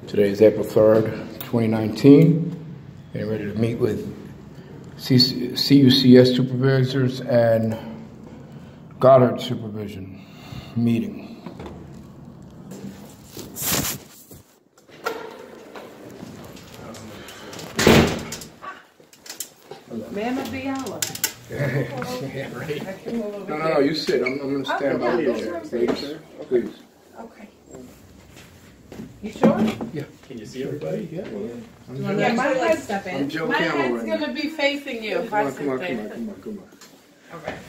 Today is April 3rd, 2019. Getting ready to meet with CUCS supervisors and Goddard supervision meeting. Man of the hour. Yeah, right. No, you sit. I'm going to stand by you there. Please. Okay. You sure? Yeah. Can you see everybody? Yeah. Yeah, my head's step in. I'm Joe My Camel head's right now. gonna be facing you. Come on. All right.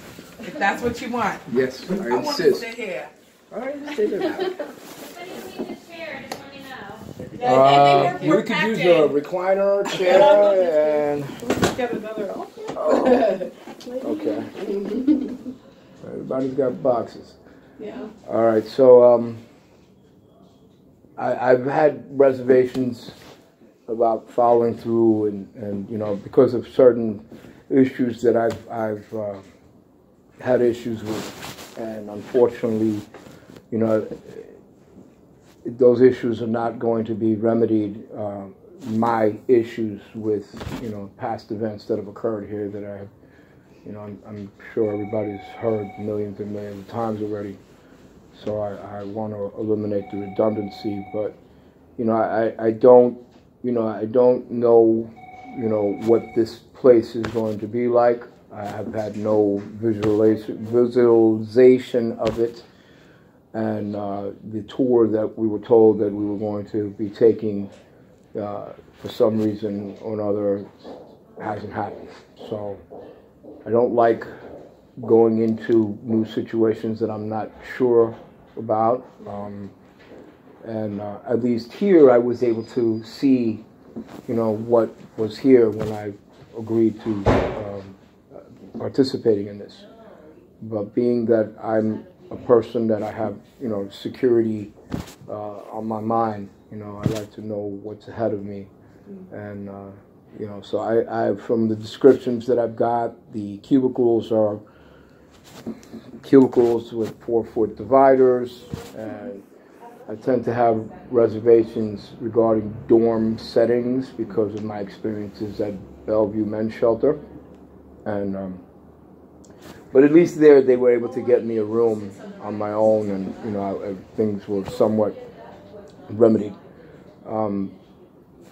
If that's what you want. Yes, I I want to insist. sit here. All right, stay there. If you need a chair, just let me know. We could use a recliner chair and. Let's get another offer. Oh, okay. Everybody's got boxes. Yeah. All right, so I've had reservations about following through, and you know, because of certain issues that I've had issues with, and unfortunately, you know, those issues are not going to be remedied. My issues with, you know, past events that have occurred here that I have, you know, I'm sure everybody's heard millions and millions of times already. So I want to eliminate the redundancy, but, you know, I don't know, you know, what this place is going to be like. I have had no visualization of it, and the tour that we were told that we were going to be taking, for some reason or another, hasn't happened. So I don't like going into new situations that I'm not sure about. And at least here I was able to see, you know, what was here when I agreed to participating in this. But being that I'm a person that I have, you know, security on my mind, you know, I like to know what's ahead of me. And, you know, so I from the descriptions that I've got, the cubicles are cubicles with 4-foot dividers, and I tend to have reservations regarding dorm settings because of my experiences at Bellevue Men's Shelter. And but at least there they were able to get me a room on my own, and you know, things were somewhat remedied.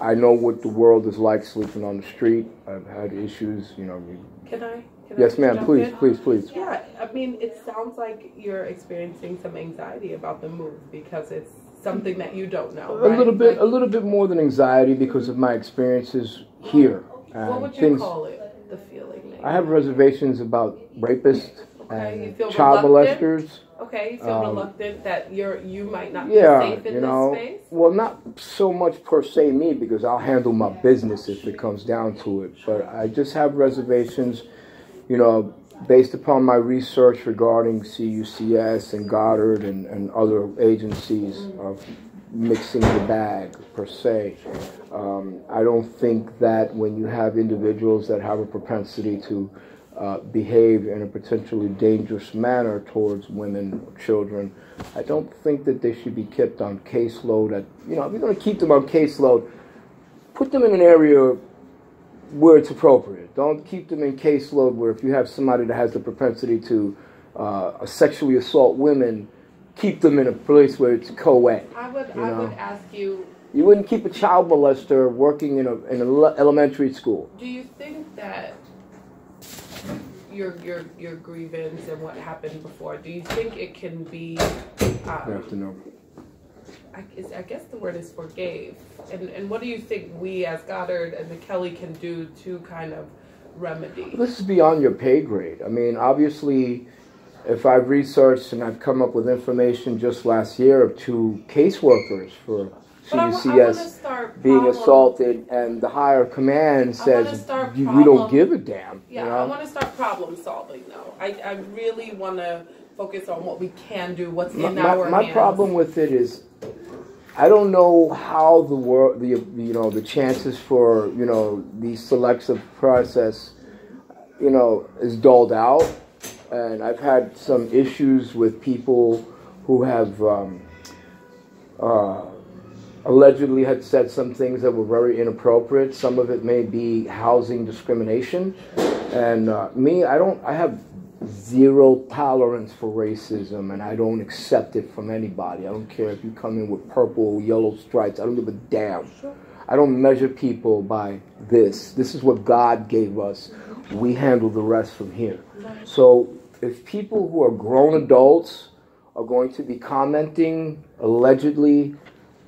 I know what the world is like sleeping on the street. I've had issues, you know. Can I Yes, ma'am. Please, in? please. Yeah, I mean, it sounds like you're experiencing some anxiety about the move because it's something that you don't know. A little bit more than anxiety because of my experiences here. What would you call it? The feeling. Maybe? I have reservations about rapists You feel and child reluctant? molesters. Okay, you feel reluctant that you might not be Yeah, safe in you know, this space? well, not so much per se me, because I'll handle my business if it comes down to it. But I just have reservations, you know, based upon my research regarding CUCS and Goddard and other agencies of mixing the bag per se. I don't think that when you have individuals that have a propensity to behave in a potentially dangerous manner towards women or children, I don't think that they should be kept on caseload. You know, if you're going to keep them on caseload, put them in an area where it's appropriate. Don't keep them in caseload where if you have somebody that has the propensity to sexually assault women, keep them in a place where it's co-ed. I would ask you. You wouldn't keep a child molester working in an elementary school. Do you think that your grievance and what happened before, do you think it can be? I have to know. I guess the word is forgave. And what do you think we as Goddard and the Kelly can do to kind of remedy? This is beyond your pay grade. I mean, obviously, if I've researched and I've come up with information just last year of 2 caseworkers for CUCS being assaulted, and the higher command says we don't give a damn. Yeah, you know? I want to start problem solving though. I really want to focus on what we can do, what's in our hands. My problem with it is, I don't know how the chances for, you know, the selective process, you know, is doled out, and I've had some issues with people who have allegedly had said some things that were very inappropriate. Some of it may be housing discrimination. And I have zero tolerance for racism, and I don't accept it from anybody. I don't care if you come in with purple, yellow stripes. I don't give a damn. I don't measure people by this. This is what God gave us. We handle the rest from here. So if people who are grown adults are going to be commenting allegedly,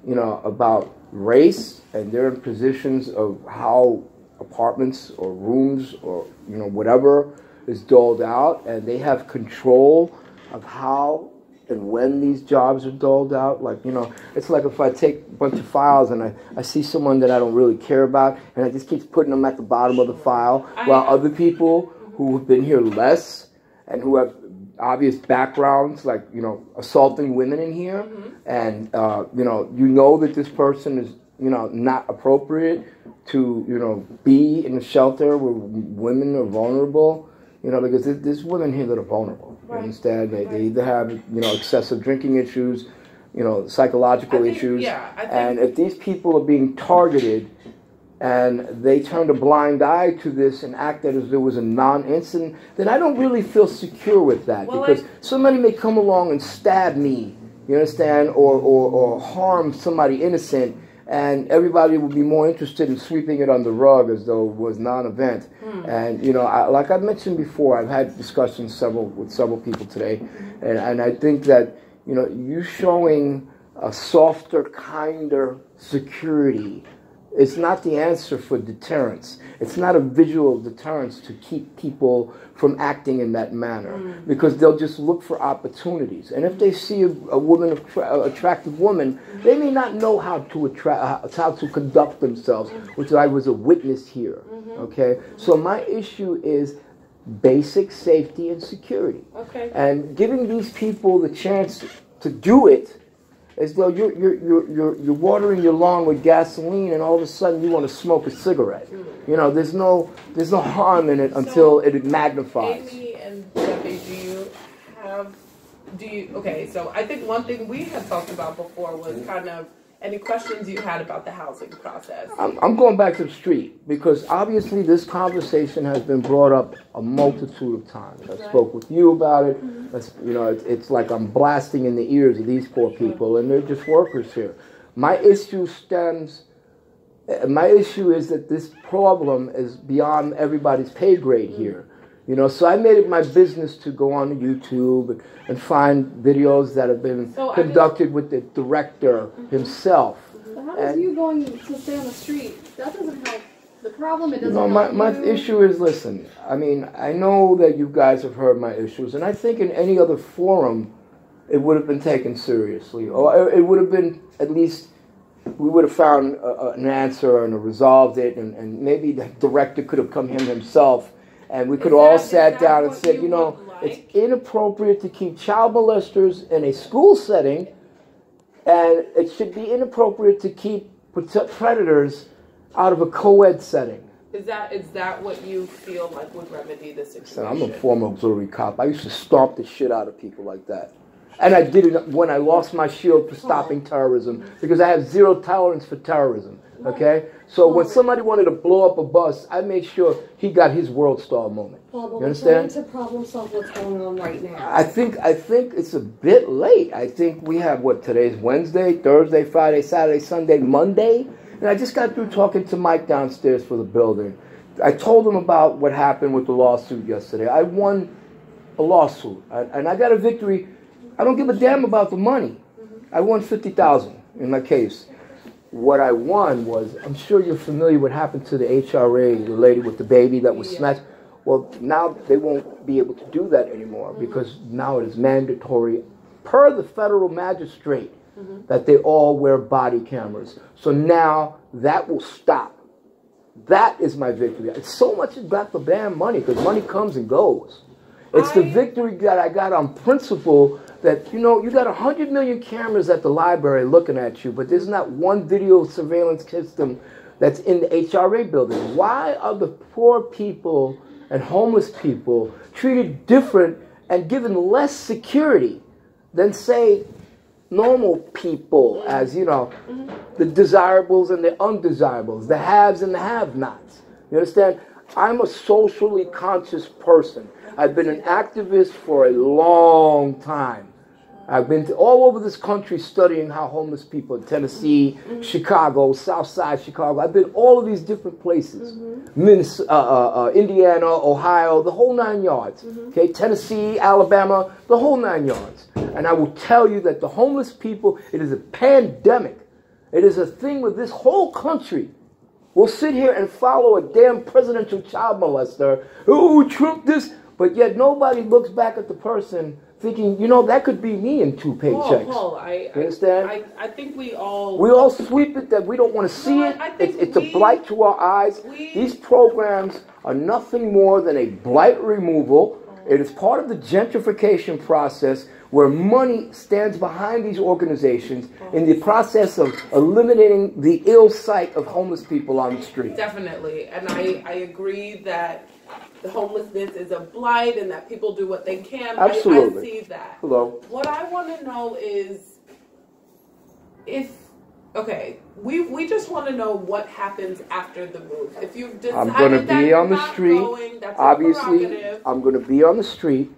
you know, about race, and they're in positions of how apartments or rooms or, you know, whatever is doled out, and they have control of how and when these jobs are doled out. Like, you know, it's like if I take a bunch of files and I see someone that I don't really care about, and I just keep putting them at the bottom of the file, while other people who have been here less and who have obvious backgrounds, like, you know, assaulting women in here, and, you know that this person is, you know, not appropriate to, you know, be in a shelter where women are vulnerable. You know, because there's women here that are vulnerable. You understand? They either have, you know, excessive drinking issues, you know, psychological issues. And if these people are being targeted and they turned a blind eye to this and act as if there was a non-incident, then I don't really feel secure with that. Because somebody may come along and stab me, you understand, or harm somebody innocent, and everybody would be more interested in sweeping it on the rug as though it was non-event. And, you know, like I mentioned before, I've had discussions with several people today, and I think that, you know, you showing a softer, kinder security is not the answer for deterrence. It's not a visual deterrence to keep people from acting in that manner, because they'll just look for opportunities. And if they see a woman, attractive woman, they may not know how to conduct themselves, which I was a witness here. Okay, so my issue is basic safety and security, and giving these people the chance to do it as though you're watering your lawn with gasoline, and all of a sudden you want to smoke a cigarette. You know, there's no harm in it until it magnifies. Amy and Debbie, okay, so I think one thing we had talked about before was kind of any questions you had about the housing process. I'm going back to the street, because obviously this conversation has been brought up a multitude of times. I spoke with you about it. You know, it's like I'm blasting in the ears of these poor people, and they're just workers here. My issue is that this problem is beyond everybody's pay grade here. You know, so I made it my business to go on YouTube and find videos that have been conducted with the director himself. So how is you going to stay on the street? That doesn't help the problem. It doesn't help my issue is, listen, I mean, I know that you guys have heard my issues, and I think in any other forum it would have been taken seriously, or it would have been, at least we would have found an answer and resolved it, and maybe the director could have come here himself, and we could all sat down and said, you know, it's inappropriate to keep child molesters in a school setting, and it should be inappropriate to keep predators out of a co-ed setting. Is that what you feel like would remedy the situation? I'm a former auxiliary cop. I used to stomp the shit out of people like that. And I did it when I lost my shield for stopping terrorism, because I have zero tolerance for terrorism. Okay? So when somebody wanted to blow up a bus, I made sure he got his world star moment. Well, but you understand? we're trying to problem solve what's going on right now. I think it's a bit late. I think we have, today's Wednesday, Thursday, Friday, Saturday, Sunday, Monday. And I just got through talking to Mike downstairs for the building. I told him about what happened with the lawsuit yesterday. I won a lawsuit, and I got a victory. I don't give a damn about the money. I won $50,000 in my case. What I won was, I'm sure you're familiar with what happened to the HRA, the lady with the baby that was snatched. Well, now they won't be able to do that anymore, because now it is mandatory per the federal magistrate that they all wear body cameras. So now that will stop. That is my victory. It's so much about the damn money, because money comes and goes. It's the victory that I got on principle that, you know, you got 100 million cameras at the library looking at you, but there's not one video surveillance system that's in the HRA building. Why are the poor people and homeless people treated different and given less security than, say, normal people as, you know, the desirables and the undesirables, the haves and the have-nots. You understand? I'm a socially conscious person. I've been an activist for a long time. I've been to all over this country studying how homeless people in Tennessee, Chicago, South Side Chicago. I've been all of these different places. Indiana, Ohio, the whole 9 yards. Okay, Tennessee, Alabama, the whole 9 yards. And I will tell you that the homeless people, it is a pandemic. It is a thing with this whole country. We'll sit here and follow a damn presidential child molester. Oh, Trump this. But yet nobody looks back at the person thinking, you know, that could be me in 2 paychecks. Paul, you understand? I think we all... We all sweep it that we don't want to see it. It's a blight to our eyes. These programs are nothing more than a blight removal. It is part of the gentrification process where money stands behind these organizations in the process of eliminating the ill sight of homeless people on the street. Definitely. And I agree that the homelessness is a blight and that people do what they can. Absolutely. I see that. Hello. What I want to know is if, okay, we just want to know what happens after the move. If you've decided I'm going to be on the street. That's obviously, I'm going to be on the street.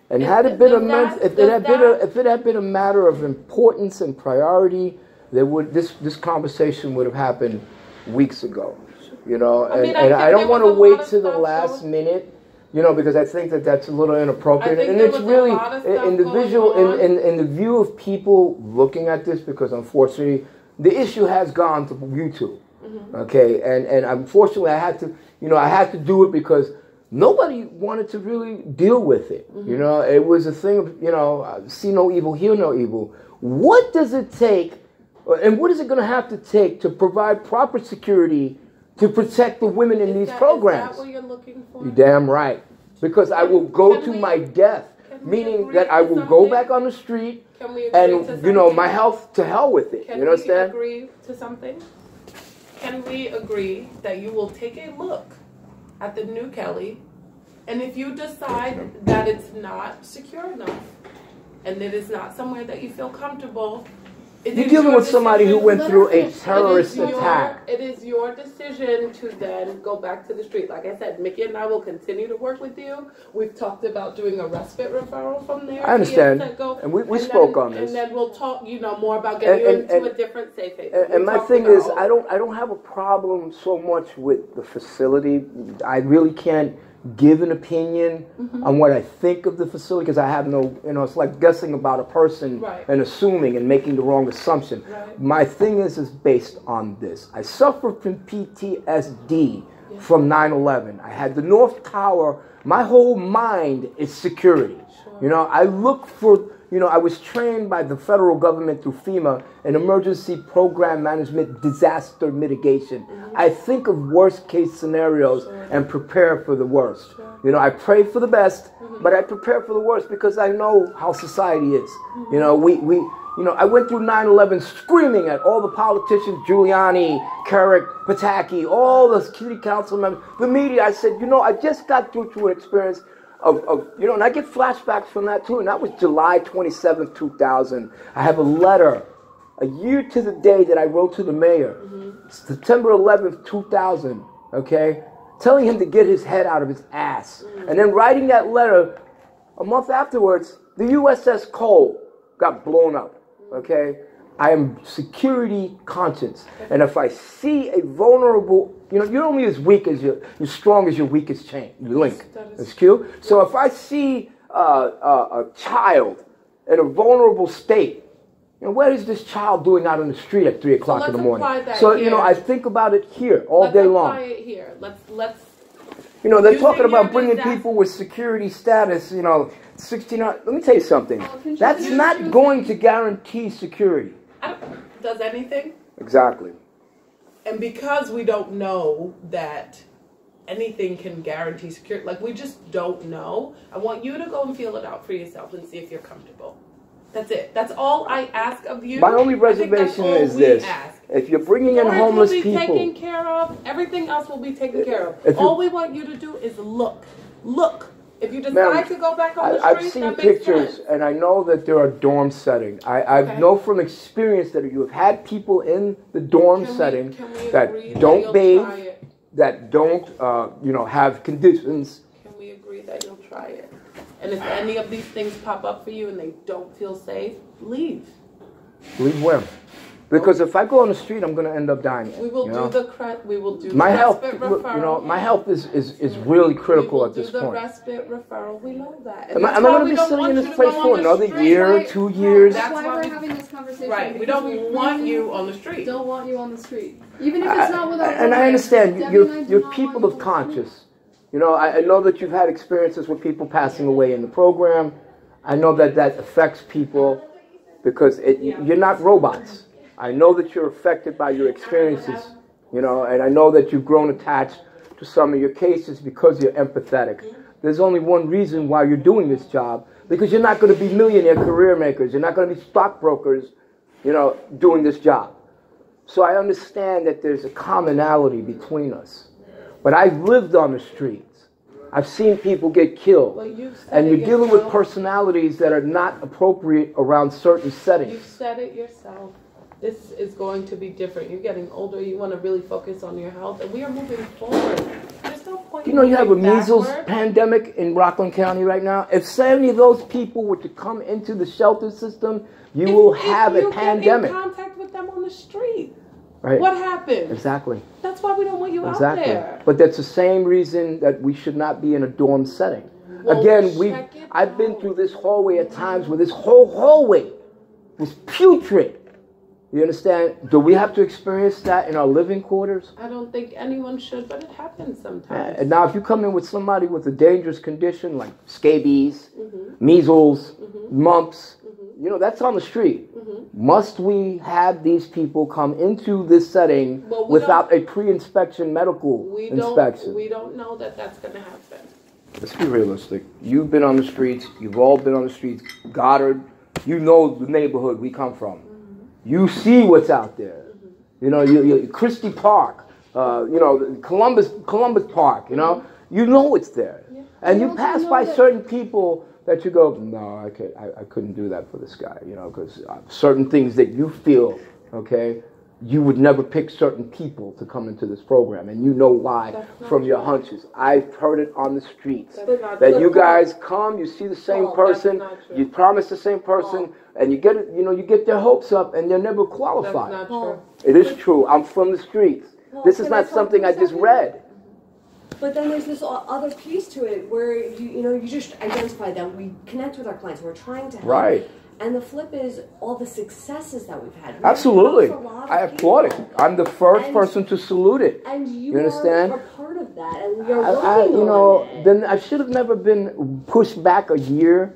And had it been if it had been a matter of importance and priority, this conversation would have happened weeks ago. You know, and I don't want to wait to the last minute, you know, because I think that that's a little inappropriate. And it's really in the view of people looking at this, because unfortunately the issue has gone to YouTube. Okay, and unfortunately I had to do it because nobody wanted to really deal with it. You know, it was a thing of, you know, see no evil, hear no evil. What does it take, and what is it going to have to take to provide proper security to protect the women in these programs? Is that what you're looking for? You're damn right. Because I will go to my death, meaning that I will go back on the street and, you know, my health to hell with it. You understand? Can we agree to something? Can we agree that you will take a look at the new Kelly, and if you decide that it's not secure enough and it is not somewhere that you feel comfortable, you're dealing with somebody who went through a terrorist attack. It is your decision to then go back to the street. Like I said, Mickey and I will continue to work with you. We've talked about doing a respite referral from there. I understand. And we spoke on this. And then we'll talk, you know, more about getting you into a different safe haven. And my thing is, I don't have a problem so much with the facility. I really can't give an opinion on what I think of the facility because I have no, you know, it's like guessing about a person and assuming and making the wrong assumption. My thing is based on this. I suffer from PTSD from 9/11. I had the North Tower. My whole mind is security. You know, I look for, you know, I was trained by the federal government through FEMA in emergency program management, disaster mitigation. I think of worst case scenarios and prepare for the worst. You know, I pray for the best, but I prepare for the worst because I know how society is. You know, you know, I went through 9/11 screaming at all the politicians, Giuliani, Carrick, Pataki, all the city council members, the media. I said, you know, I just got through an experience of, you know, and I get flashbacks from that too. And that was July 27th, 2000. I have a letter, a year to the day that I wrote to the mayor, September 11th, 2000, okay, telling him to get his head out of his ass. And then writing that letter a month afterwards, the USS Cole got blown up, okay? I am security conscious. And if I see a vulnerable, you know, you're only as weak as you're strong as your weakest link. That's cute. So if I see a child in a vulnerable state, you know, what is this child doing out on the street at 3 o'clock in the morning? So, you know, I think about it here all day long. Let's apply it here. Let's. You know, they're talking about bringing people with security status, you know, 16 hours. Let me tell you something. That's not going to guarantee security. Does anything? Exactly. And because we don't know that anything can guarantee security, like we just don't know, I want you to go and feel it out for yourself and see if you're comfortable. That's it. That's all I ask of you. My only reservation is this. If you're bringing in homeless people, will be taken care of. Everything else will be taken care of. All we want you to do is look. If you decide to go back on the street, I've seen pictures, and I know that there are dorm settings. I know from experience that you have had people in the dorm setting that don't bathe, that don't, have conditions. Can we agree that you'll try it? And if any of these things pop up for you and they don't feel safe, leave. Leave where? Because if I go on the street, I'm going to end up dying. We will do the my health. referral. My health is really critical at this point. We will do the respite referral. We know that. Am I going to be sitting in this place for another year, 2 years? That's why we're having this conversation. Right. We don't want you on the street. Don't want you on the street, even if it's not without. And I understand you're people of conscience. I know that you've had experiences with people passing away in the program. I know that affects people because you're not robots. I know that you're affected by your experiences, and I know that you've grown attached to some of your cases because you're empathetic. There's only one reason why you're doing this job, because you're not going to be millionaire career makers. You're not going to be stockbrokers, doing this job. So I understand that there's a commonality between us. But I've lived on the streets. I've seen people get killed. And you're dealing with personalities that are not appropriate around certain settings. You've said it yourself. This is going to be different. You're getting older. You want to really focus on your health. And we are moving forward. There's no point. You have a measles pandemic in Rockland County right now. If 70 of those people were to come into the shelter system, you will have a pandemic. Get in contact with them on the street. Right. What happened? Exactly. That's why we don't want you out there. But that's the same reason that we should not be in a dorm setting. Well, again, I've been through this hallway at times where this whole hallway was putrid. You understand? Do we have to experience that in our living quarters? I don't think anyone should, but it happens sometimes. And now if you come in with somebody with a dangerous condition like scabies, measles, mumps, that's on the street. Must we have these people come into this setting without a pre-inspection medical inspection? We don't know that that's going to happen. Let's be realistic. You've been on the streets. You've all been on the streets. Goddard, you know the neighborhood we come from. You see what's out there. You Christie Park, Columbus Park, you know it's there. Yeah. And you pass by certain people that you go, no, I couldn't do that for this guy, because certain things that you feel, you would never pick certain people to come into this program, and you know why from your hunches. I've heard it on the streets that you guys come, you see the same person, you promise the same person, and you get it, you get their hopes up, and they're never qualified. That's not true. It is true. I'm from the streets. This is not something I just read. But then there's this other piece to it where you just identify that we connect with our clients. We're trying to help. Right. And the flip is all the successes that we've had. Absolutely. I applaud it. I'm the first person to salute it. And you understand? are part of that, and you're working on it. Then I should have never been pushed back a year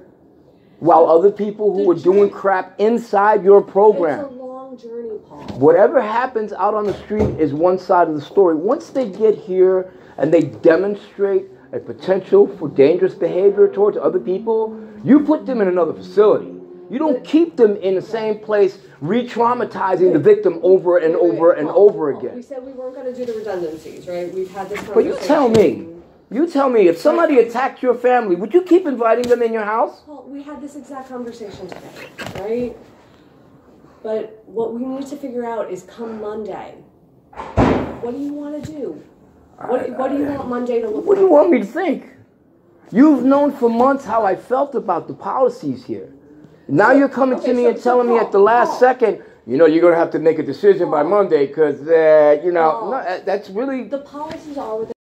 while other people who were doing crap inside your program. It's a long journey, Paul. Whatever happens out on the street is one side of the story. Once they get here and they demonstrate a potential for dangerous behavior towards other people, you put them in another facility. You don't keep them in the same place, re-traumatizing the victim over and over and over again. We said we weren't going to do the redundancies, right? We've had this conversation. But you tell me, if somebody attacked your family, would you keep inviting them in your house? Well, we had this exact conversation today, right? But what we need to figure out is come Monday, what do you want to do? What do you want Monday to look like? What do you want me to think? You've known for months how I felt about the policies here. Now you're coming to me and telling me at the last second, you're going to have to make a decision by Monday because, no, that's really... The policies are within